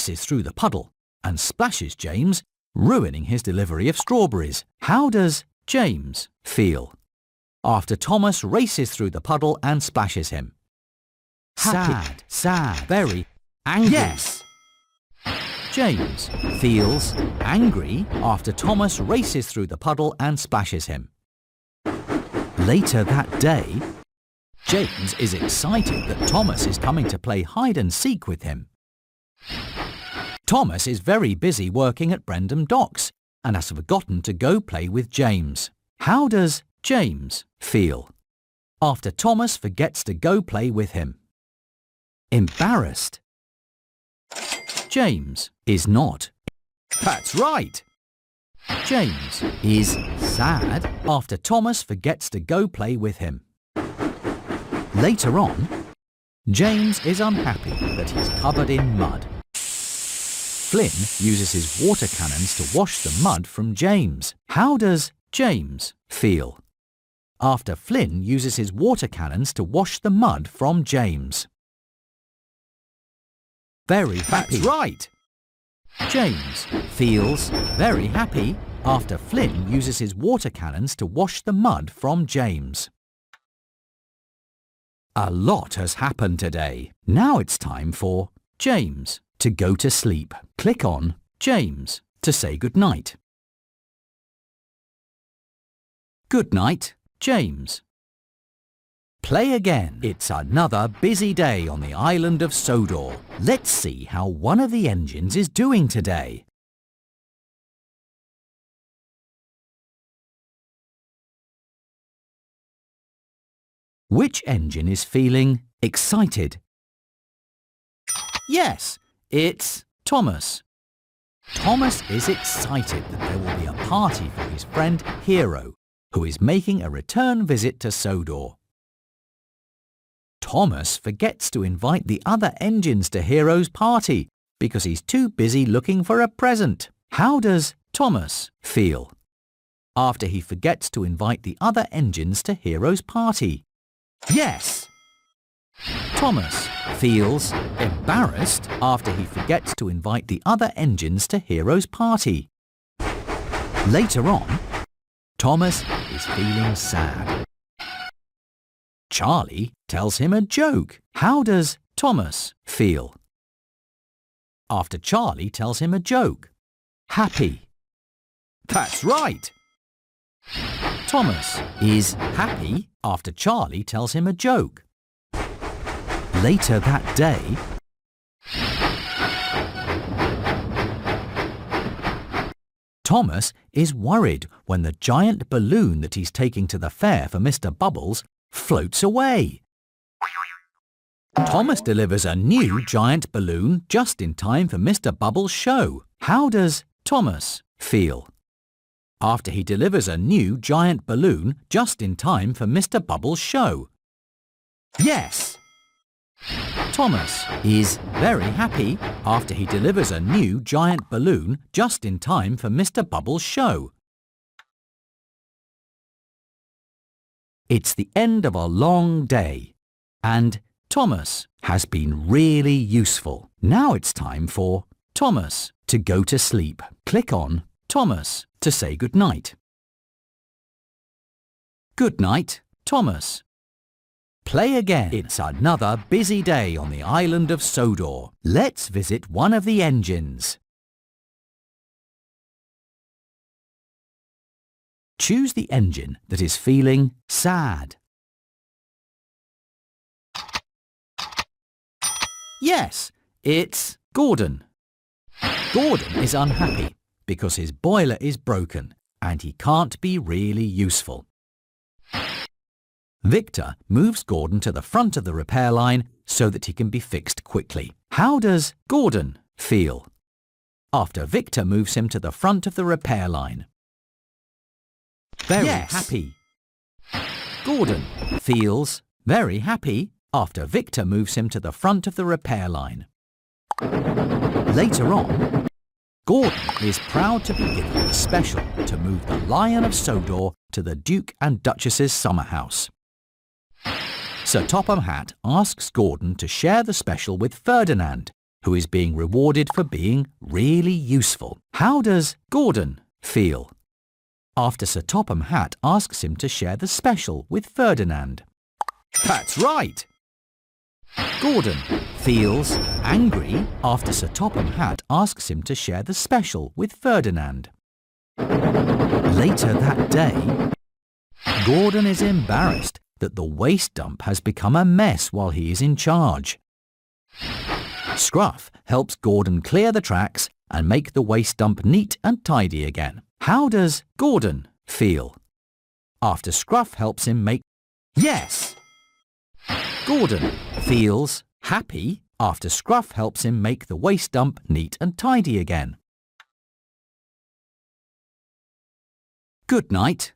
races through the puddle and splashes James, ruining his delivery of strawberries. How does James feel after Thomas races through the puddle and splashes him? Happy. Sad, very angry. Yes. James feels angry after Thomas races through the puddle and splashes him. Later that day, James is excited that Thomas is coming to play hide and seek with him. Thomas is very busy working at Brendam Docks and has forgotten to go play with James. How does James feel after Thomas forgets to go play with him? Embarrassed. James is not. That's right. James is sad after Thomas forgets to go play with him. Later on, James is unhappy that he's covered in mud. Flynn uses his water cannons to wash the mud from James. How does James feel after Flynn uses his water cannons to wash the mud from James? Very happy. That's right. James feels very happy after Flynn uses his water cannons to wash the mud from James. A lot has happened today. Now it's time for James to go to sleep. Click on James to say goodnight. Good night, James. Play again. It's another busy day on the island of Sodor. Let's see how one of the engines is doing today. Which engine is feeling excited? Yes, it's Thomas. Thomas is excited that there will be a party for his friend Hero, who is making a return visit to Sodor. Thomas forgets to invite the other engines to Hero's party because he's too busy looking for a present. How does Thomas feel after he forgets to invite the other engines to Hero's party? Yes. Thomas feels embarrassed after he forgets to invite the other engines to Hero's party. Later on, Thomas is feeling sad. Charlie tells him a joke. How does Thomas feel after Charlie tells him a joke? Happy. That's right. Thomas is happy after Charlie tells him a joke. Later that day, Thomas is worried when the giant balloon that he's taking to the fair for Mr. Bubbles floats away. Thomas delivers a new giant balloon just in time for Mr. Bubbles' show. How does Thomas feel after he delivers a new giant balloon just in time for Mr. Bubbles' show? Yes. Thomas is very happy after he delivers a new giant balloon just in time for Mr. Bubbles' show. It's the end of a long day, and Thomas has been really useful. Now it's time for Thomas to go to sleep. Click on Thomas to say goodnight. Good night, Thomas. Play again. It's another busy day on the island of Sodor. Let's visit one of the engines. Choose the engine that is feeling sad. Yes, it's Gordon. Gordon is unhappy because his boiler is broken and he can't be really useful. Victor moves Gordon to the front of the repair line so that he can be fixed quickly. How does Gordon feel after Victor moves him to the front of the repair line? Very happy. Gordon feels very happy after Victor moves him to the front of the repair line. Later on, Gordon is proud to be given the special to move the Lion of Sodor to the Duke and Duchess's summer house. Sir Topham Hatt asks Gordon to share the special with Ferdinand, who is being rewarded for being really useful. How does Gordon feel after Sir Topham Hatt asks him to share the special with Ferdinand? That's right. Gordon feels angry after Sir Topham Hatt asks him to share the special with Ferdinand. Later that day, Gordon is embarrassed that the waste dump has become a mess while he is in charge. Scruff helps Gordon clear the tracks and make the waste dump neat and tidy again. How does Gordon feel after Scruff helps him make... Yes. Gordon feels happy after Scruff helps him make the waste dump neat and tidy again. Good night.